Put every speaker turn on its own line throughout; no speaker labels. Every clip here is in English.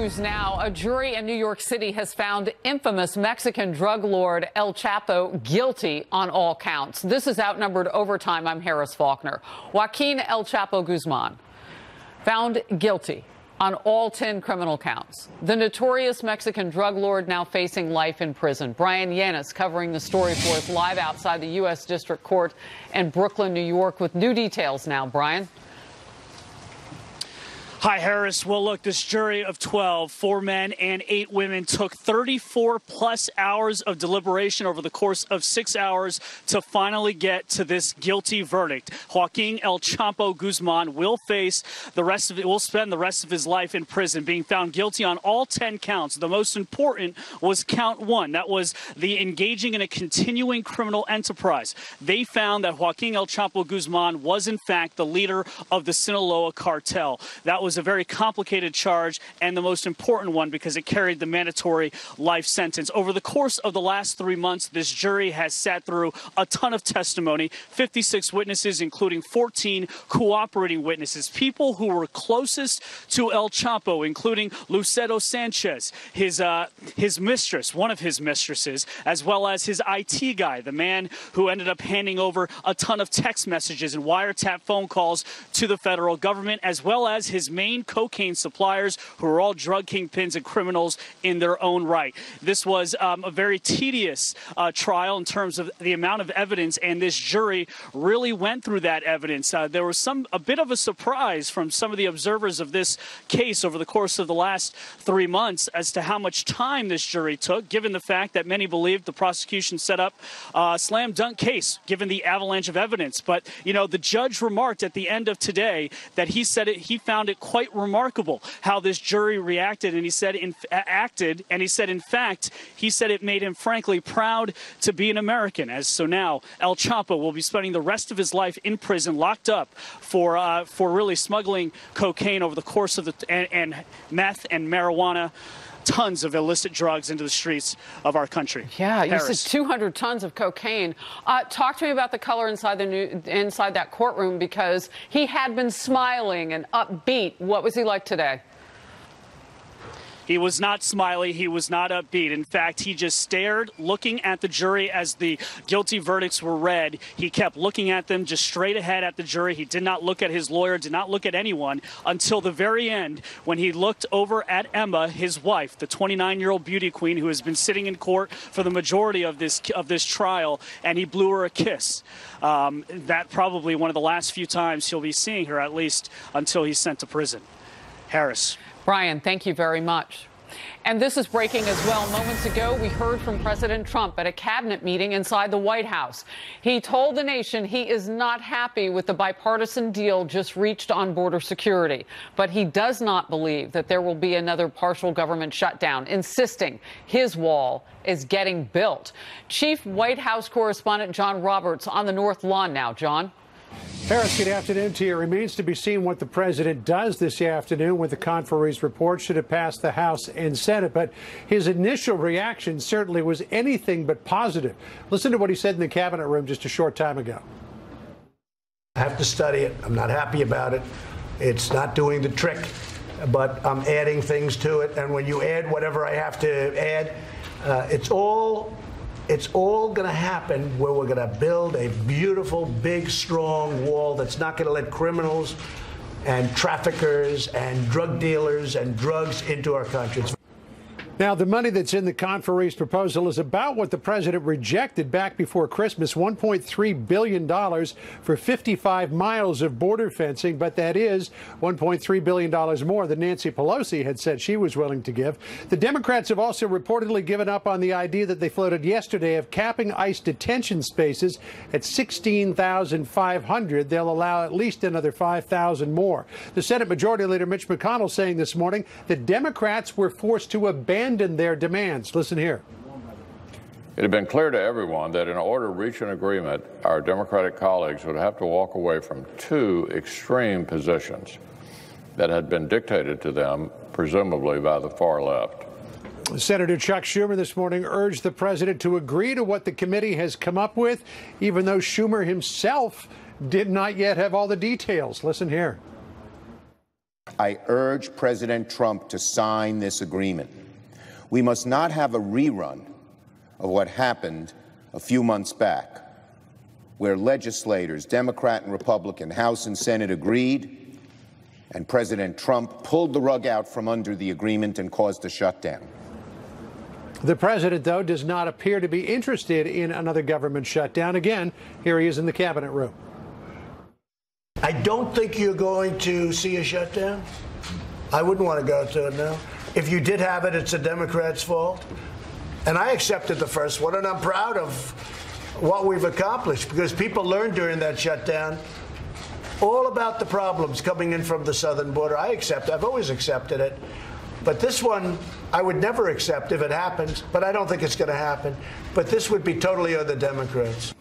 news now. A jury in New York City has found infamous Mexican drug lord El Chapo guilty on all counts. This is Outnumbered Overtime. I'm Harris Faulkner. Joaquin El Chapo Guzman found guilty on all 10 criminal counts. The notorious Mexican drug lord now facing life in prison. Brian Yanis covering the story for us live outside the U.S. District Court in Brooklyn, New York, with new details now. Brian?
Hi, Harris. Well, look, this jury of 12, 4 men and 8 women, took 34-plus hours of deliberation over the course of 6 hours to finally get to this guilty verdict. Joaquin El Chapo Guzman will spend the rest of his life in prison, being found guilty on all 10 counts. The most important was count 1. That was the engaging in a continuing criminal enterprise. They found that Joaquin El Chapo Guzman was, in fact, the leader of the Sinaloa cartel. That was a very complicated charge and the most important one because it carried the mandatory life sentence. Over the course of the last 3 months, this jury has sat through a ton of testimony, 56 witnesses, including 14 cooperating witnesses, people who were closest to El Chapo, including Lucero Sanchez, his mistress, one of his mistresses, as well as his IT guy, the man who ended up handing over a ton of text messages and wiretap phone calls to the federal government, as well as his main cocaine suppliers, who are all drug kingpins and criminals in their own right. This was a very tedious trial in terms of the amount of evidence, and this jury really went through that evidence. There was a bit of a surprise from some of the observers of this case over the course of the last 3 months as to how much time this jury took, given the fact that many believed the prosecution set up a slam dunk case, given the avalanche of evidence. But, you know, the judge remarked at the end of today that he found it quite remarkable how this jury reacted, and he said it made him frankly proud to be an American. So now El Chapo will be spending the rest of his life in prison, locked up for really smuggling cocaine over the course of and meth and marijuana, tons of illicit drugs into the streets of our country.
Yeah, you
Harris.
said 200 tons of cocaine. Talk to me about the color inside that courtroom, because he had been smiling and upbeat. What was he like today?
He was not smiley. He was not upbeat. In fact, he just stared, looking at the jury as the guilty verdicts were read. He kept looking at them, just straight ahead at the jury. He did not look at his lawyer, did not look at anyone until the very end, when he looked over at Emma, his wife, the 29-year-old beauty queen who has been sitting in court for the majority of this trial, and he blew her a kiss. That probably one of the last few times he'll be seeing her, at least until he's sent to prison. Harris.
Brian, thank you very much. And this is breaking as well. Moments ago, we heard from President Trump at a cabinet meeting inside the White House. He told the nation he is not happy with the bipartisan deal just reached on border security, but he does not believe that there will be another partial government shutdown, insisting his wall is getting built. Chief White House correspondent John Roberts on the North Lawn now. John?
Harris, good afternoon to you. It remains to be seen what the president does this afternoon with the conferee's report, should it pass the House and Senate. But his initial reaction certainly was anything but positive. Listen to what he said in the cabinet room just a short time ago.
I have to study it. I'm not happy about it. It's not doing the trick, but I'm adding things to it. And when you add whatever I have to add, it's all going to happen where we're going to build a beautiful, big, strong wall that's not going to let criminals and traffickers and drug dealers and drugs into our country.
Now, the money that's in the conferee's proposal is about what the president rejected back before Christmas, $1.3 billion for 55 miles of border fencing. But that is $1.3 billion more than Nancy Pelosi had said she was willing to give. The Democrats have also reportedly given up on the idea that they floated yesterday of capping ICE detention spaces at 16,500. They'll allow at least another 5,000 more. The Senate Majority Leader Mitch McConnell saying this morning that Democrats were forced to abandon their demands. Listen here.
It had been clear to everyone that in order to reach an agreement, our Democratic colleagues would have to walk away from 2 extreme positions that had been dictated to them, presumably by the far left.
Senator Chuck Schumer this morning urged the president to agree to what the committee has come up with, even though Schumer himself did not yet have all the details. Listen here.
I urge President Trump to sign this agreement. We must not have a rerun of what happened a few months back, where legislators, Democrat and Republican, House and Senate agreed, and President Trump pulled the rug out from under the agreement and caused a shutdown.
The president, though, does not appear to be interested in another government shutdown. Again, here he is in the cabinet room.
I don't think you're going to see a shutdown. I wouldn't want to go to it now. If you did have it, it's the Democrats' fault. And I accepted the first one, and I'm proud of what we've accomplished, because people learned during that shutdown all about the problems coming in from the southern border. I've always accepted it. But this one, I would never accept if it happens, but I don't think it's going to happen. But this would be totally on the Democrats.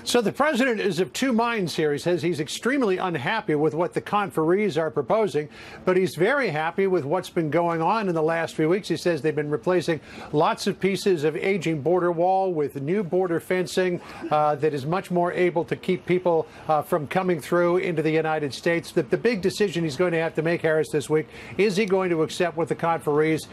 So the president is of two minds here. He says he's extremely unhappy with what the conferees are proposing, but he's very happy with what's been going on in the last few weeks. He says they've been replacing lots of pieces of aging border wall with new border fencing that is much more able to keep people from coming through into the United States. The big decision he's going to have to make, Harris, this week, is he going to accept what the conferees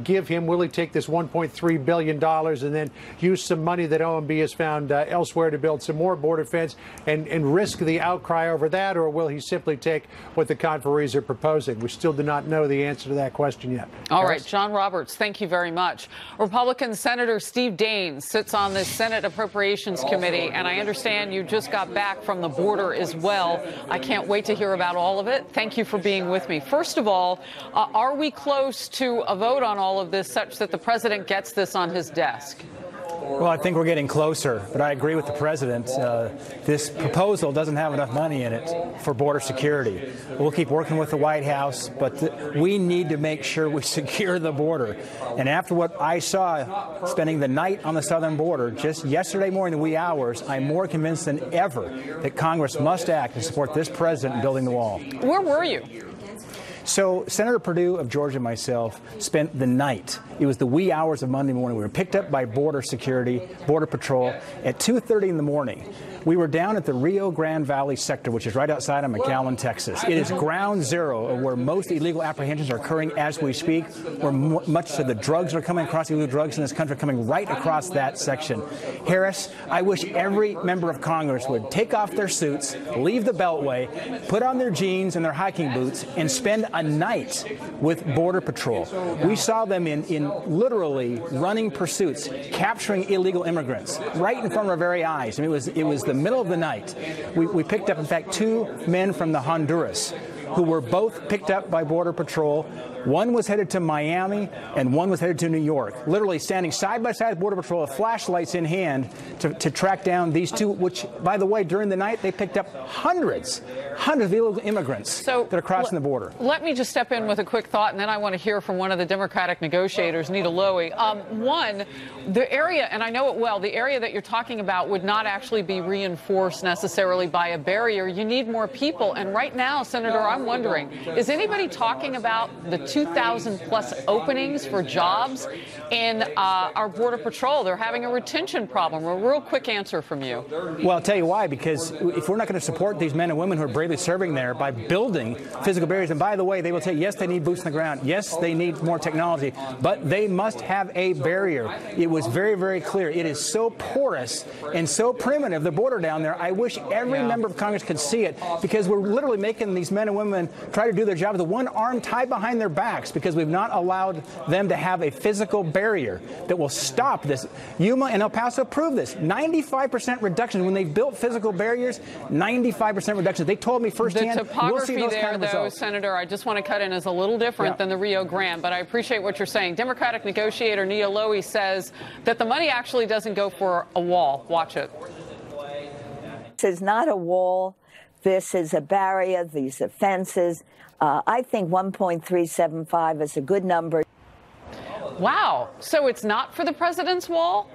give him? Will he take this $1.3 billion and then use some money that OMB has found elsewhere to build some more border fence and risk the outcry over that, or will he simply take what the conferees are proposing? We still do not know the answer to that question yet.
All right, John Roberts, thank you very much. Republican Senator Steve Daines sits on the Senate Appropriations Committee, and I understand you just got back from the border as well. I can't wait to hear about all of it. Thank you for being with me. First of all, are we close to a vote on all of this such that the president gets this on his desk?
Well, I think we're getting closer, but I agree with the president. This proposal doesn't have enough money in it for border security. We'll keep working with the White House, but we need to make sure we secure the border. And after what I saw spending the night on the southern border just yesterday morning in the wee hours, I'm more convinced than ever that Congress must act to support this president in building the wall.
Where were you?
So Senator Perdue of Georgia and myself spent the night. It was the wee hours of Monday morning. We were picked up by Border Security, Border Patrol, at 2:30 in the morning. We were down at the Rio Grande Valley sector, which is right outside of McAllen, Texas. It is ground zero of where most illegal apprehensions are occurring as we speak, where much of the drugs are coming across, illegal drugs in this country are coming right across that section. Harris, I wish every member of Congress would take off their suits, leave the Beltway, put on their jeans and their hiking boots, and spend a night with Border Patrol. We saw them in literally running pursuits, capturing illegal immigrants right in front of our very eyes. I mean, it was the middle of the night. We picked up, in fact, two men from the Honduras who were both picked up by Border Patrol. One was headed to Miami and one was headed to New York, literally standing side by side with Border Patrol with flashlights in hand to track down these two, which, by the way, during the night, they picked up hundreds of illegal immigrants that are crossing the border.
Let me just step in with a quick thought, and then I want to hear from one of the Democratic negotiators, Nita Lowey. One, the area, and I know it well, the area that you're talking about would not actually be reinforced necessarily by a barrier. You need more people. And right now, Senator, I'm wondering, is anybody talking about the 2,000 plus openings for jobs in our Border Patrol? They're having a retention problem. A real quick answer from you.
Well, I'll tell you why, because if we're not going to support these men and women who are bravely serving there by building physical barriers, and by the way, they will tell you, yes, they need boots on the ground. Yes, they need more technology, but they must have a barrier. It was very, very clear. It is so porous and so primitive, the border down there. I wish every member of Congress could see it, because we're literally making these men and women try to do their job with one arm tied behind their backs because we've not allowed them to have a physical barrier that will stop this. Yuma and El Paso prove this. 95% reduction when they've built physical barriers. 95% reduction. They told me firsthand.
The topography
we'll see those
there,
kind of
though,
results.
Senator, I just want to cut in, is a little different than the Rio Grande, but I appreciate what you're saying. Democratic negotiator Nita Lowey says that the money actually doesn't go for a wall. Watch it.
This is not a wall. This is a barrier. These are fences. I think 1.375 is a good number.
Wow. So it's not for the president's wall?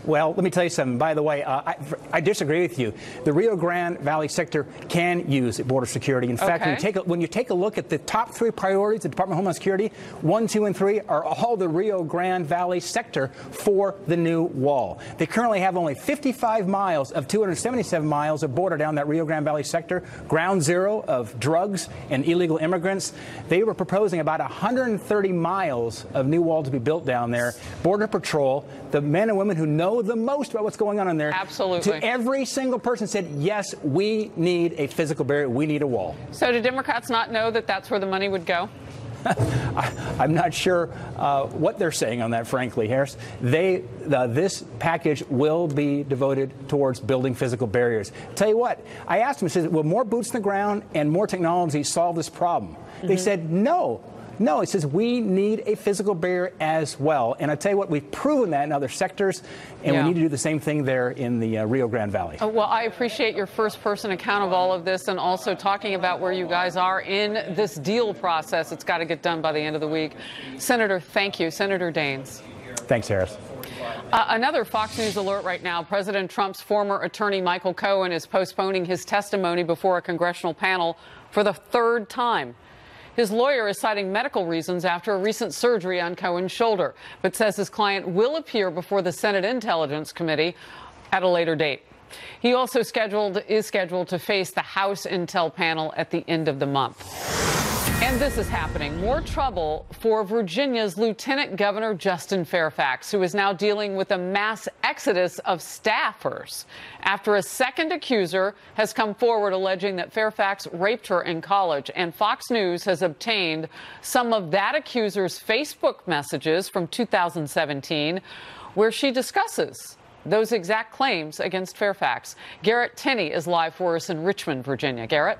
Well, let me tell you something. By the way, I disagree with you. The Rio Grande Valley sector can use border security. In fact, when you take a look at the top 3 priorities of the Department of Homeland Security, 1, 2, and 3 are all the Rio Grande Valley sector for the new wall. They currently have only 55 miles of 277 miles of border down that Rio Grande Valley sector, ground zero of drugs and illegal immigrants. They were proposing about 130 miles of new wall to be built down there. Border Patrol, the men and women who know the most about what's going on in there.
Absolutely.
To every single person said, yes, we need a physical barrier. We need a wall.
So do Democrats not know that that's where the money would go?
I'm not sure what they're saying on that, frankly, Harris. This package will be devoted towards building physical barriers. Tell you what, I asked them, I said, will more boots on the ground and more technology solve this problem? They said, no. No, it says we need a physical barrier as well. And I tell you what, we've proven that in other sectors, and we need to do the same thing there in the Rio Grande Valley.
Well, I appreciate your first-person account of all of this and also talking about where you guys are in this deal process. It's got to get done by the end of the week. Senator, thank you. Senator Daines.
Thanks, Harris.
Another Fox News alert right now. President Trump's former attorney Michael Cohen is postponing his testimony before a congressional panel for the 3rd time. His lawyer is citing medical reasons after a recent surgery on Cohen's shoulder, but says his client will appear before the Senate Intelligence Committee at a later date. He also is scheduled to face the House Intel panel at the end of the month. And this is happening. More trouble for Virginia's Lieutenant Governor Justin Fairfax, who is now dealing with a mass exodus of staffers after a second accuser has come forward alleging that Fairfax raped her in college. And Fox News has obtained some of that accuser's Facebook messages from 2017, where she discusses those exact claims against Fairfax. Garrett Tenney is live for us in Richmond, Virginia. Garrett?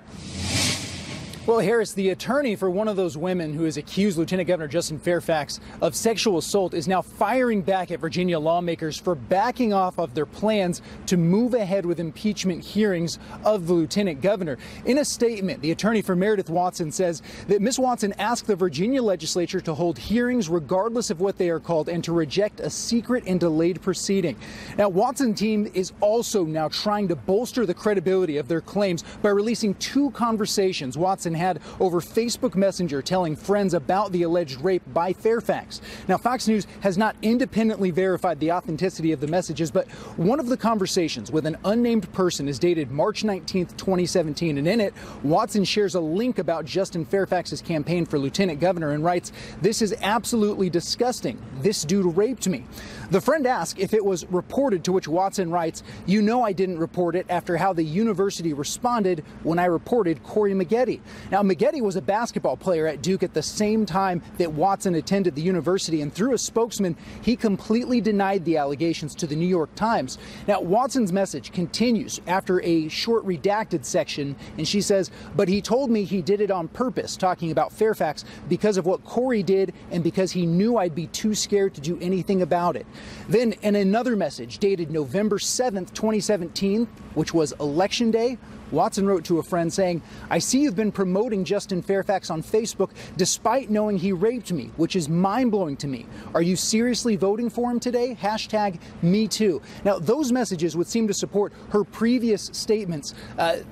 Well, Harris, the attorney for one of those women who has accused Lieutenant Governor Justin Fairfax of sexual assault is now firing back at Virginia lawmakers for backing off of their plans to move ahead with impeachment hearings of the lieutenant governor. In a statement, the attorney for Meredith Watson says that Ms. Watson asked the Virginia legislature to hold hearings regardless of what they are called and to reject a secret and delayed proceeding. Now, Watson's team is also now trying to bolster the credibility of their claims by releasing 2 conversations Watson had over Facebook Messenger telling friends about the alleged rape by Fairfax. Now, Fox News has not independently verified the authenticity of the messages, but one of the conversations with an unnamed person is dated March 19th, 2017, and in it, Watson shares a link about Justin Fairfax's campaign for lieutenant governor and writes, "This is absolutely disgusting. This dude raped me." The friend asked if it was reported, to which Watson writes, "You know I didn't report it after how the university responded when I reported Corey Maggette." Now, Maggette was a basketball player at Duke at the same time that Watson attended the university, and through a spokesman, he completely denied the allegations to the New York Times. Now, Watson's message continues after a short redacted section, and she says, "But he told me he did it on purpose," talking about Fairfax, "because of what Corey did and because he knew I'd be too scared to do anything about it." Then, in another message dated November 7th, 2017, which was Election Day, Watson wrote to a friend saying, "I see you've been promoting Justin Fairfax on Facebook despite knowing he raped me, which is mind-blowing to me. Are you seriously voting for him today? #MeToo. Now, those messages would seem to support her previous statements,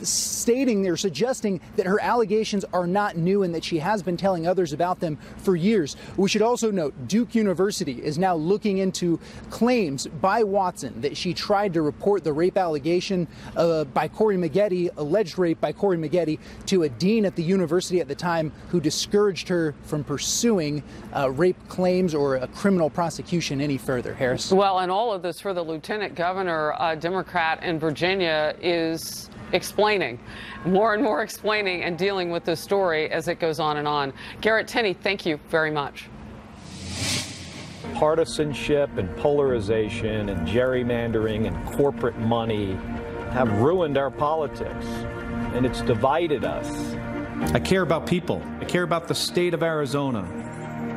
stating or suggesting that her allegations are not new and that she has been telling others about them for years. We should also note Duke University is now looking into claims by Watson that she tried to report the rape allegation by Corey Maggette, alleged rape by Corey Maggette, to a dean at the university at the time who discouraged her from pursuing rape claims or a criminal prosecution any further. Harris?
Well, and all of this for the lieutenant governor, Democrat in Virginia, is explaining, more and more explaining and dealing with this story as it goes on and on. Garrett Tenney, thank you very much.
Partisanship and polarization and gerrymandering and corporate money have ruined our politics, and it's divided us.
I care about people. I care about the state of Arizona.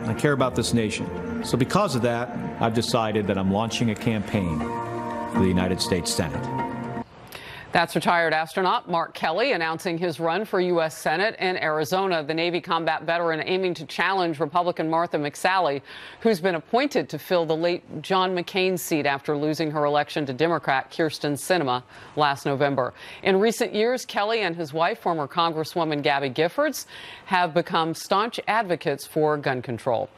I care about this nation. So because of that, I've decided that I'm launching a campaign for the United States Senate.
That's retired astronaut Mark Kelly announcing his run for U.S. Senate in Arizona. The Navy combat veteran aiming to challenge Republican Martha McSally, who's been appointed to fill the late John McCain's seat after losing her election to Democrat Kyrsten Sinema last November. In recent years, Kelly and his wife, former Congresswoman Gabby Giffords, have become staunch advocates for gun control.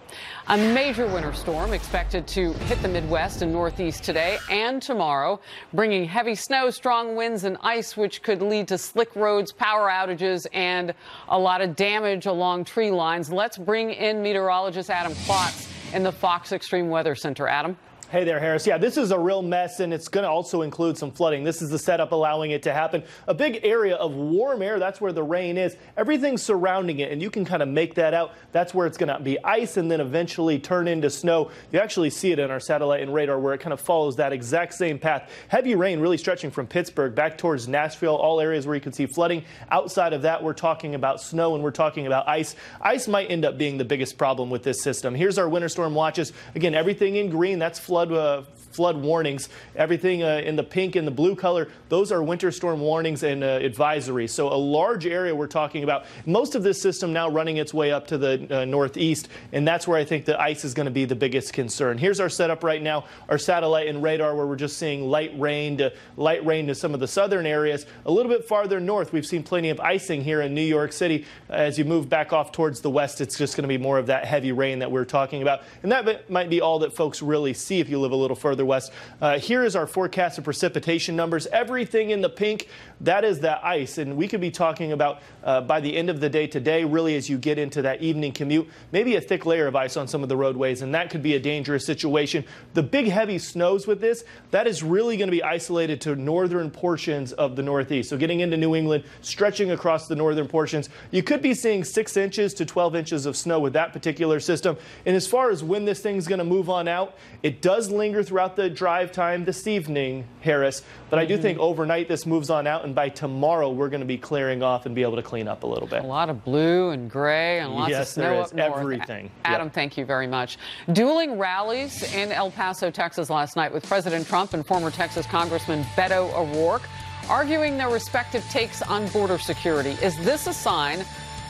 A major winter storm expected to hit the Midwest and Northeast today and tomorrow, bringing heavy snow, strong winds, and ice, which could lead to slick roads, power outages, and a lot of damage along tree lines. Let's bring in meteorologist Adam Klotz in the Fox Extreme Weather Center. Adam.
Hey there, Harris. Yeah, this is a real mess, and it's going to also include some flooding. This is the setup allowing it to happen. A big area of warm air, that's where the rain is. Everything surrounding it, and you can kind of make that out. That's where it's going to be ice and then eventually turn into snow. You actually see it in our satellite and radar where it kind of follows that exact same path. Heavy rain really stretching from Pittsburgh back towards Nashville, all areas where you can see flooding. Outside of that, we're talking about snow and we're talking about ice. Ice might end up being the biggest problem with this system. Here's our winter storm watches. Again, everything in green, that's flood warnings. Everything in the pink and the blue color, those are winter storm warnings and advisories. So a large area we're talking about. Most of this system now running its way up to the northeast, and that's where I think the ice is going to be the biggest concern. Here's our setup right now, our satellite and radar, where we're just seeing light rain to some of the southern areas. A little bit farther north, we've seen plenty of icing here in New York City. As you move back off towards the west, it's just going to be more of that heavy rain that we're talking about. And that might be all that folks really see if you live a little further west. Here is our forecast of precipitation numbers. Everything in the pink, that is that ice. And we could be talking about by the end of the day today, really as you get into that evening commute, maybe a thick layer of ice on some of the roadways, and that could be a dangerous situation. The big heavy snows with this, that is really going to be isolated to northern portions of the Northeast. So getting into New England, stretching across the northern portions, you could be seeing 6 inches to 12 inches of snow with that particular system. And as far as when this thing's going to move on out, it does linger throughout the drive time this evening, Harris, but I do think overnight this moves on out, and by tomorrow we're going to be clearing off and be able to clean up a little bit.
A lot of blue and gray and lots of snow up north.
Everything.
Adam, thank you very much. Dueling rallies in El Paso, Texas last night with President Trump and former Texas Congressman Beto O'Rourke arguing their respective takes on border security. Is this a sign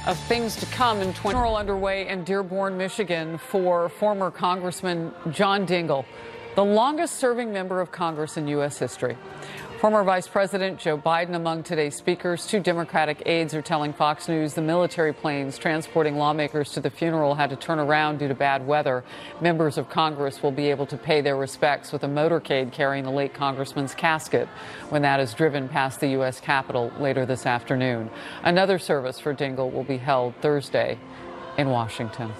of things to come in funeral underway in Dearborn, Michigan for former Congressman John Dingell, the longest-serving member of Congress in U.S. history. Former Vice President Joe Biden among today's speakers. 2 Democratic aides are telling Fox News the military planes transporting lawmakers to the funeral had to turn around due to bad weather. Members of Congress will be able to pay their respects with a motorcade carrying the late congressman's casket when that is driven past the U.S. Capitol later this afternoon. Another service for Dingell will be held Thursday in Washington.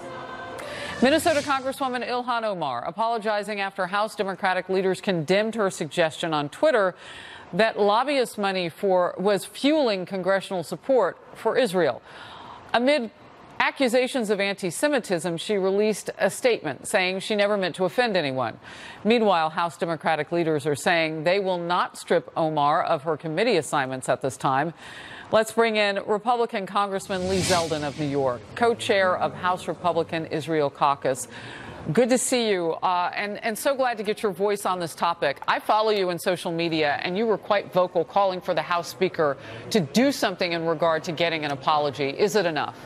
Minnesota Congresswoman Ilhan Omar apologizing after House Democratic leaders condemned her suggestion on Twitter that lobbyist money was fueling congressional support for Israel. Amid accusations of anti-Semitism, she released a statement saying she never meant to offend anyone. Meanwhile, House Democratic leaders are saying they will not strip Omar of her committee assignments at this time. Let's bring in Republican Congressman Lee Zeldin of New York, co-chair of House Republican Israel Caucus. Good to see you, and so glad to get your voice on this topic. I follow you in social media, and you were quite vocal calling for the House Speaker to do something in regard to getting an apology. Is it enough?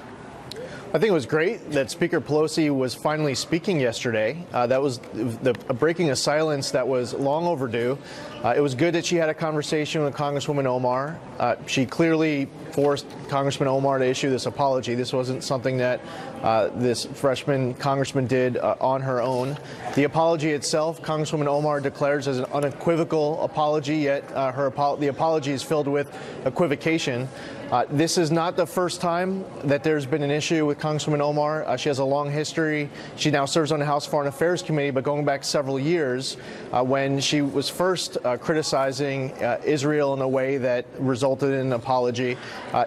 I think it was great that Speaker Pelosi was finally speaking yesterday. That was breaking a silence that was long overdue. It was good that she had a conversation with Congresswoman Omar. She clearly forced Congressman Omar to issue this apology. This wasn't something that this freshman congressman did on her own. The apology itself, Congresswoman Omar declares as an unequivocal apology, yet the apology is filled with equivocation. This is not the first time that there's been an issue with Congresswoman Omar. She has a long history. She now serves on the House Foreign Affairs Committee, but going back several years when she was first criticizing Israel in a way that resulted in an apology.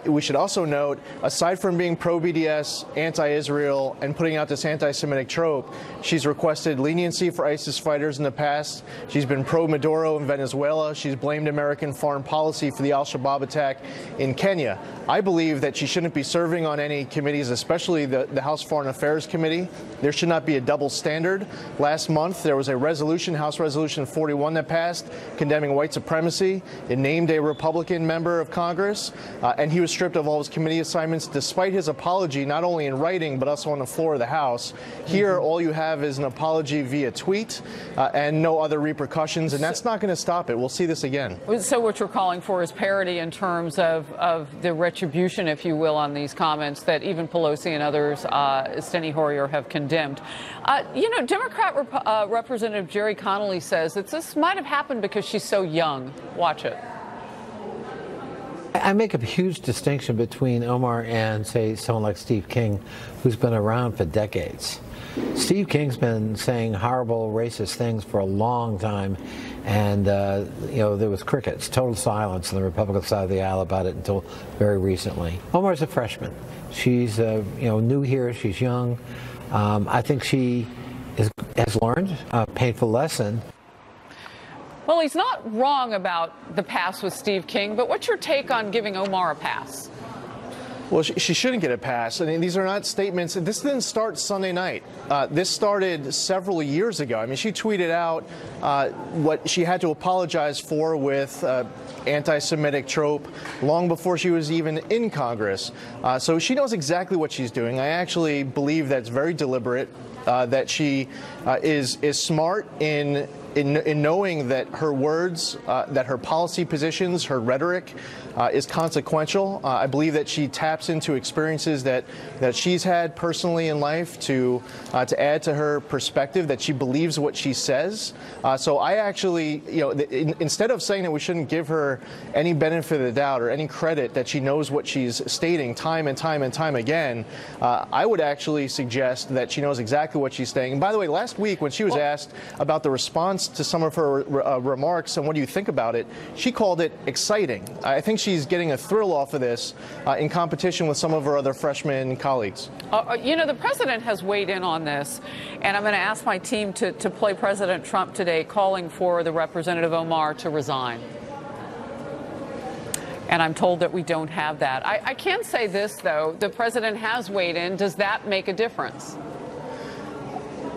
We should also note, aside from being pro-BDS, anti-Israel, and putting out this anti-Semitic trope, she's requested leniency for ISIS fighters in the past. She's been pro-Maduro in Venezuela. She's blamed American foreign policy for the al-Shabaab attack in Kenya. California. I believe that she shouldn't be serving on any committees, especially the House Foreign Affairs Committee. There should not be a double standard. Last month, there was a resolution, House Resolution 41, that passed condemning white supremacy. It named a Republican member of Congress, and he was stripped of all his committee assignments despite his apology, not only in writing, but also on the floor of the House. Here, all you have is an apology via tweet and no other repercussions, and that's not going to stop it. We'll see this again.
So what you're calling for is parity in terms of the retribution, if you will, on these comments that even Pelosi and others, Steny Hoyer, have condemned. Democrat Representative Jerry Connolly says that this might have happened because she's so young. Watch it.
I make a huge distinction between Omar and, say, someone like Steve King, who's been around for decades. Steve King's been saying horrible, racist things for a long time, and there was crickets, total silence on the Republican side of the aisle about it until very recently. Omar's a freshman. She's new here. She's young. I think she has learned a painful lesson.
Well, he's not wrong about the pass with Steve King, but what's your take on giving Omar a pass?
Well, she shouldn't get a pass. I mean, these are not statements. This didn't start Sunday night. This started several years ago. I mean, she tweeted out what she had to apologize for with anti-Semitic trope long before she was even in Congress. So she knows exactly what she's doing. I actually believe that's very deliberate, that she is smart in knowing that her words, that her policy positions, her rhetoric is consequential. I believe that she taps into experiences that she's had personally in life to add to her perspective, that she believes what she says. So I actually, instead of saying that we shouldn't give her any benefit of the doubt or any credit that she knows what she's stating time and time and time again, I would actually suggest that she knows exactly what she's saying. And by the way, last week when she was asked about the response to some of her remarks and what do you think about it, she called it exciting. I think she's getting a thrill off of this in competition with some of her other freshman colleagues.
The president has weighed in on this, and I'm going to ask my team to play President Trump today calling for the Representative Omar to resign. And I'm told that we don't have that. I can say this, though. The president has weighed in. Does that make a difference?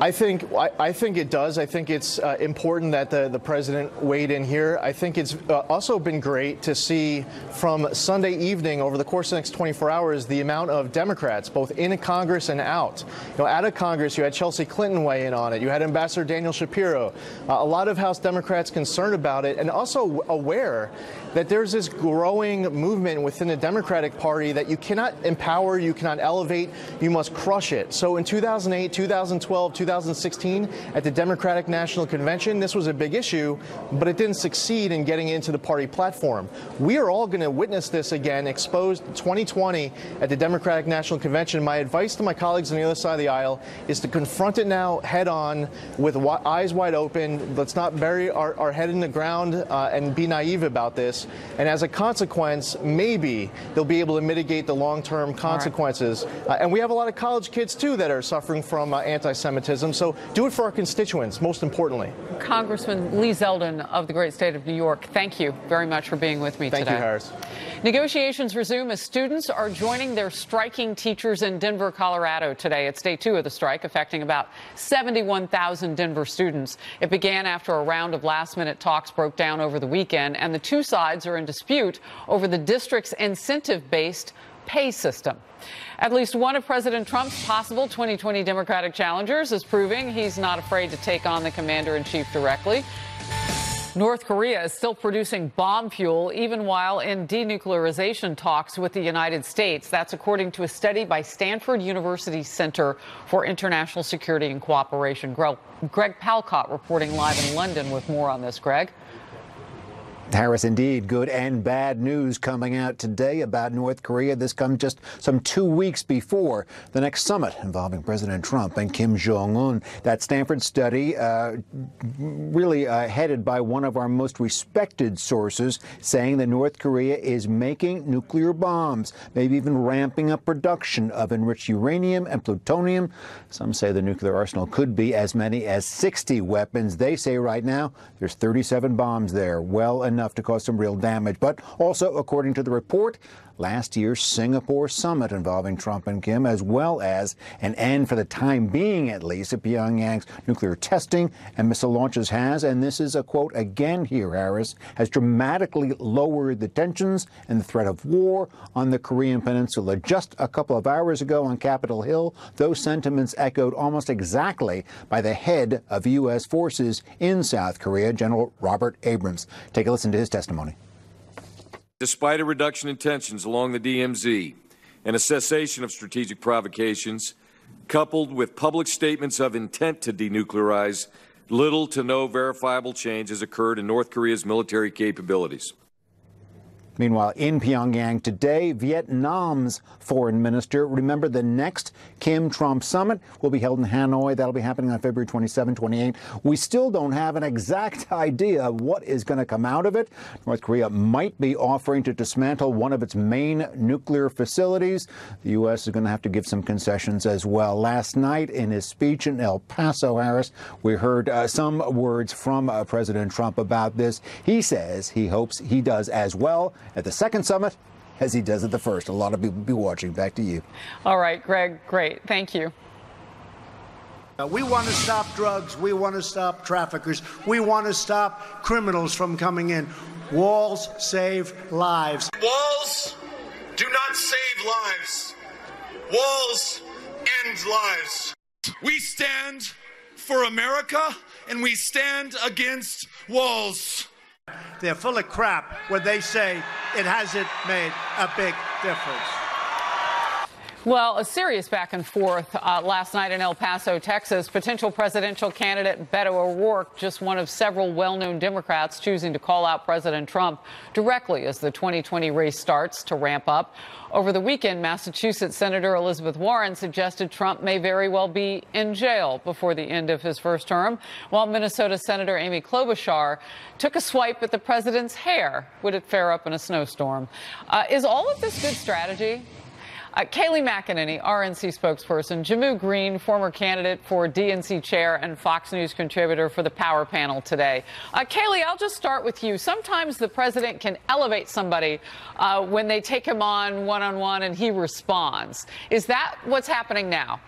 I think it does. I think it's important that the president weighed in here. I think it's also been great to see from Sunday evening over the course of the next 24 hours the amount of Democrats, both in Congress and out. Out of Congress, you had Chelsea Clinton weigh in on it. You had Ambassador Daniel Shapiro. A lot of House Democrats concerned about it and also aware that there's this growing movement within the Democratic Party that you cannot empower, you cannot elevate, you must crush it. So in 2008, 2012, 2016, at the Democratic National Convention, this was a big issue, but it didn't succeed in getting into the party platform. We are all going to witness this again, exposed 2020 at the Democratic National Convention. My advice to my colleagues on the other side of the aisle is to confront it now head on with eyes wide open. Let's not bury our head in the ground and be naive about this. And as a consequence, maybe they'll be able to mitigate the long-term consequences. Right. And we have a lot of college kids, too, that are suffering from anti-Semitism. So do it for our constituents, most importantly.
Congressman Lee Zeldin of the great state of New York, thank you very much for being with me today.
Thank you, Harris.
Negotiations resume as students are joining their striking teachers in Denver, Colorado today. It's day 2 of the strike, affecting about 71,000 Denver students. It began after a round of last-minute talks broke down over the weekend, and the two sides are in dispute over the district's incentive-based pay system. At least one of President Trump's possible 2020 Democratic challengers is proving he's not afraid to take on the commander-in-chief directly. North Korea is still producing bomb fuel even while in denuclearization talks with the United States. That's according to a study by Stanford University Center for International Security and Cooperation. Greg Palcott reporting live in London with more on this. Greg?
Harris, indeed, good and bad news coming out today about North Korea. This comes just some 2 weeks before the next summit involving President Trump and Kim Jong-un. That Stanford study, really headed by one of our most respected sources, saying that North Korea is making nuclear bombs, maybe even ramping up production of enriched uranium and plutonium. Some say the nuclear arsenal could be as many as 60 weapons. They say right now there's 37 bombs there, well enough enough to cause some real damage. But also, according to the report, last year's Singapore summit involving Trump and Kim, as well as an end, for the time being at least, of Pyongyang's nuclear testing and missile launches has, and this is a quote again here, Harris, has dramatically lowered the tensions and the threat of war on the Korean Peninsula. Just a couple of hours ago on Capitol Hill, those sentiments echoed almost exactly by the head of U.S. forces in South Korea, General Robert Abrams. Take a listen to his testimony.
Despite a reduction in tensions along the DMZ and a cessation of strategic provocations, coupled with public statements of intent to denuclearize, little to no verifiable change has occurred in North Korea's military capabilities.
Meanwhile, in Pyongyang today, Vietnam's foreign minister, remember the next Kim-Trump summit will be held in Hanoi. That'll be happening on February 27, 28. We still don't have an exact idea of what is going to come out of it. North Korea might be offering to dismantle one of its main nuclear facilities. The U.S. is going to have to give some concessions as well. Last night, in his speech in El Paso, Harris, we heard some words from President Trump about this. He says he hopes he does as well at the second summit as he does at the first. A lot of people will be watching. Back to you.
All right, Greg, great. Thank you.
We want to stop drugs. We want to stop traffickers. We want to stop criminals from coming in. Walls save lives.
Walls do not save lives. Walls end lives. We stand for America, and we stand against walls.
They're full of crap when they say it hasn't made a big difference.
Well, a serious back and forth last night in El Paso, Texas. Potential presidential candidate Beto O'Rourke, just one of several well-known Democrats choosing to call out President Trump directly as the 2020 race starts to ramp up. Over the weekend, Massachusetts Senator Elizabeth Warren suggested Trump may very well be in jail before the end of his first term, while Minnesota Senator Amy Klobuchar took a swipe at the president's hair. Would it fare up in a snowstorm? Is all of this good strategy? Kayleigh McEnany, RNC spokesperson, Jammu Green, former candidate for DNC chair and Fox News contributor for the Power Panel today. Kayleigh, I'll just start with you. Sometimes the president can elevate somebody when they take him on one-on-one and he responds. Is that what's happening now?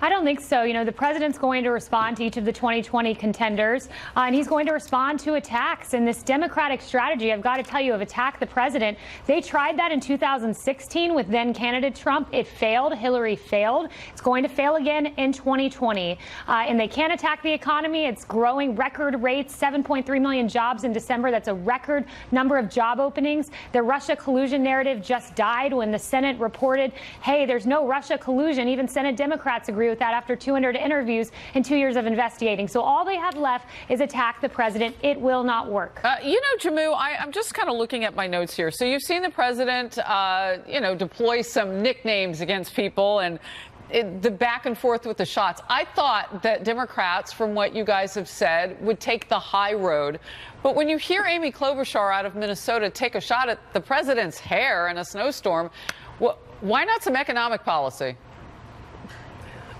I don't think so. You know, the president's going to respond to each of the 2020 contenders, and he's going to respond to attacks. And this Democratic strategy, I've got to tell you, of attack the president, they tried that in 2016 with then candidate Trump. It failed. Hillary failed. It's going to fail again in 2020. And they can't attack the economy. It's growing record rates, 7.3 million jobs in December. That's a record number of job openings. The Russia collusion narrative just died when the Senate reported, hey, there's no Russia collusion. Even Senate Democrats agree with that after 200 interviews and 2 years of investigating. So all they have left is attack the president. It will not work.
You know, Jammu, I'm just kind of looking at my notes here. So you've seen the president, deploy some nicknames against people and the back and forth with the shots. I thought that Democrats, from what you guys have said, would take the high road. But when you hear Amy Klobuchar out of Minnesota take a shot at the president's hair in a snowstorm, why not some economic policy?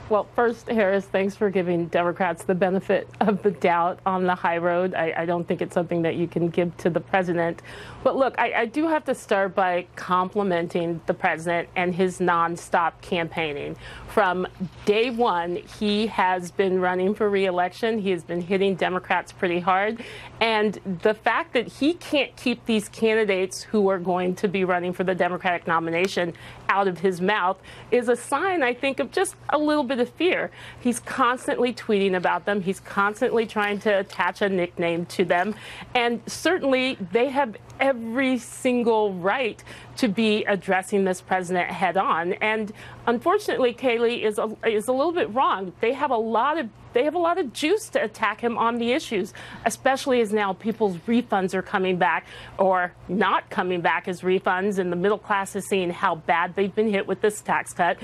Well, first, Harris, thanks for giving Democrats the benefit of the doubt on the high road. I don't think it's something that you can give to the president. But look, I do have to start by complimenting the president and his nonstop campaigning. From day one, he has been running for re-election. He has been hitting Democrats pretty hard. And the fact that he can't keep these candidates who are going to be running for the Democratic nomination out of his mouth is a sign, I think, of just a little bit of fear. He's constantly tweeting about them. He's constantly trying to attach a nickname to them. And certainly they have every single right to be addressing this president head on. And unfortunately, Kayleigh is a little bit wrong. They have a lot of juice to attack him on the issues, especially as now people's refunds are coming back or not coming back as refunds, and the middle class is seeing how bad they've been hit with this tax cut.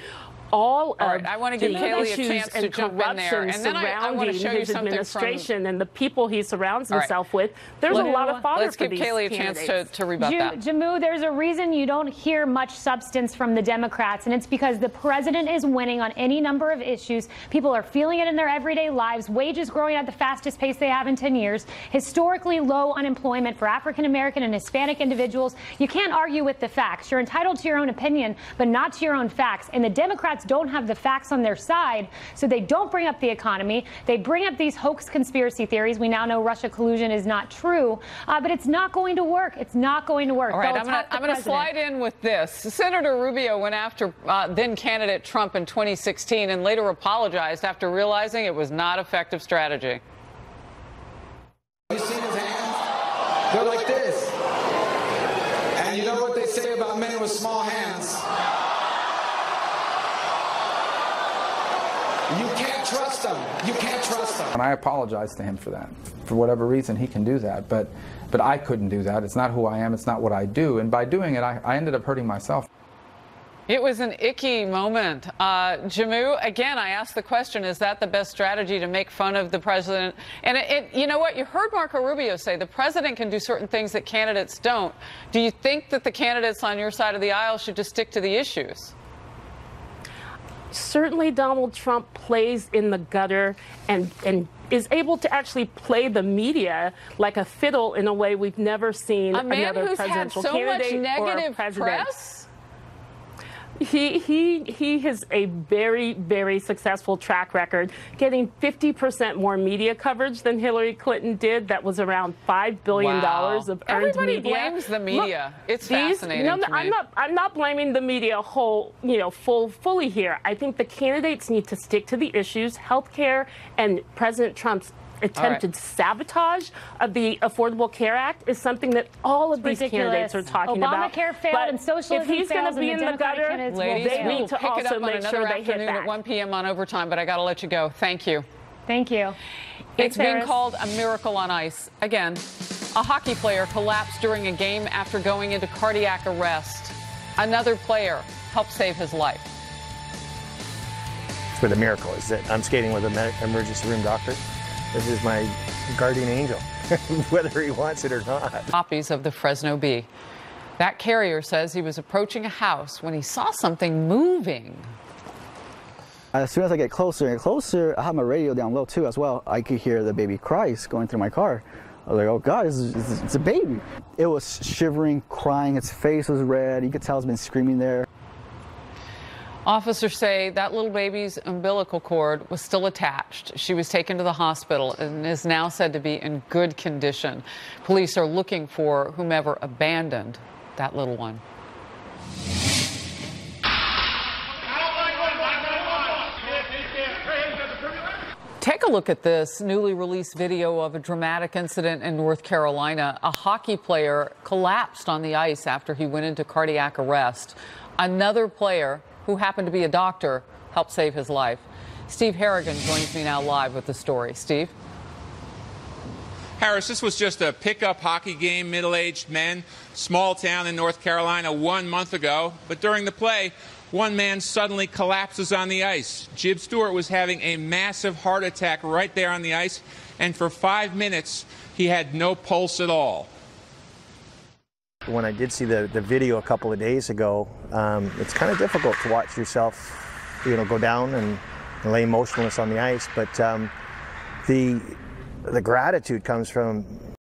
all
right,
of
I want to give
the
Kaylee a
issues
chance to
and
jump in there,
corruption
and then I want to
surrounding
show you
his
something
administration
from...
and the people he surrounds
All right.
himself with. There's a lot of fodder
Let's
for
give
these
Kaylee a chance to rebut that.
Jammu, there's a reason you don't hear much substance from the Democrats, and it's because the president is winning on any number of issues. People are feeling it in their everyday lives. Wages growing at the fastest pace they have in 10 years. Historically low unemployment for African American and Hispanic individuals. You can't argue with the facts. You're entitled to your own opinion, but not to your own facts. And the Democrats don't have the facts on their side, so they don't bring up the economy. They bring up these hoax conspiracy theories. We now know Russia collusion is not true, but it's not going to work. It's not going to work.
All right, I'm going to slide in with this. Senator Rubio went after then candidate Trump in 2016 and later apologized after realizing it was not effective strategy.
You seen his hands? They're like this. And you know what they say about men with small hands? You can't trust them. You can't trust them.
And I apologize to him for that. For whatever reason, he can do that. But I couldn't do that. It's not who I am. It's not what I do. And by doing it, I ended up hurting myself.
It was an icky moment. Jammu, again, I asked the question, is that the best strategy to make fun of the president? And you know what? You heard Marco Rubio say the president can do certain things that candidates don't. Do you think that the candidates on your side of the aisle should just stick to the issues?
Certainly Donald Trump plays in the gutter and is able to actually play the media like a fiddle in a way we've never seen another presidential candidate or a president. He has a very, very successful track record, getting 50% more media coverage than Hillary Clinton did. That was around $5 billion of earned
Everybody
media.
blames the media. Look, it's fascinating
no,
to me.
I'm not blaming the media fully here. I think the candidates need to stick to the issues. Healthcare and President Trump's attempted sabotage of the Affordable Care Act is something that all of these candidates are talking about.
Obamacare failed and socialism
if he's going to be in the gutter,
Ladies,
they need to also make sure they hit
at 1 p.m. on Overtime, but I got to let you go. Thank you.
Thank you.
It's being called a miracle on ice. Again, a hockey player collapsed during a game after going into cardiac arrest. Another player helped save his life.
That's where the miracle is, that I'm skating with an emergency room doctor. This is my guardian angel, whether he wants it or not.
Copies of the Fresno Bee. That carrier says he was approaching a house when he saw something moving.
As soon as I get closer and closer, I have my radio down low too as well. I could hear the baby cries going through my car. I was like, oh God, it's a baby. It was shivering, crying, its face was red. You could tell it's been screaming there.
Officers say that little baby's umbilical cord was still attached. She was taken to the hospital and is now said to be in good condition. Police are looking for whomever abandoned that little one. Take a look at this newly released video of a dramatic incident in North Carolina. A hockey player collapsed on the ice after he went into cardiac arrest. Another player, who happened to be a doctor, helped save his life. Steve Harrigan joins me now live with the story. Steve?
Harris, this was just a pickup hockey game, middle-aged men, small town in North Carolina 1 month ago. But during the play, one man suddenly collapses on the ice. Jib Stewart was having a massive heart attack right there on the ice, and for 5 minutes, he had no pulse at all.
When I did see the video a couple of days ago, it's kind of difficult to watch yourself, go down and lay motionless on the ice. But the gratitude comes from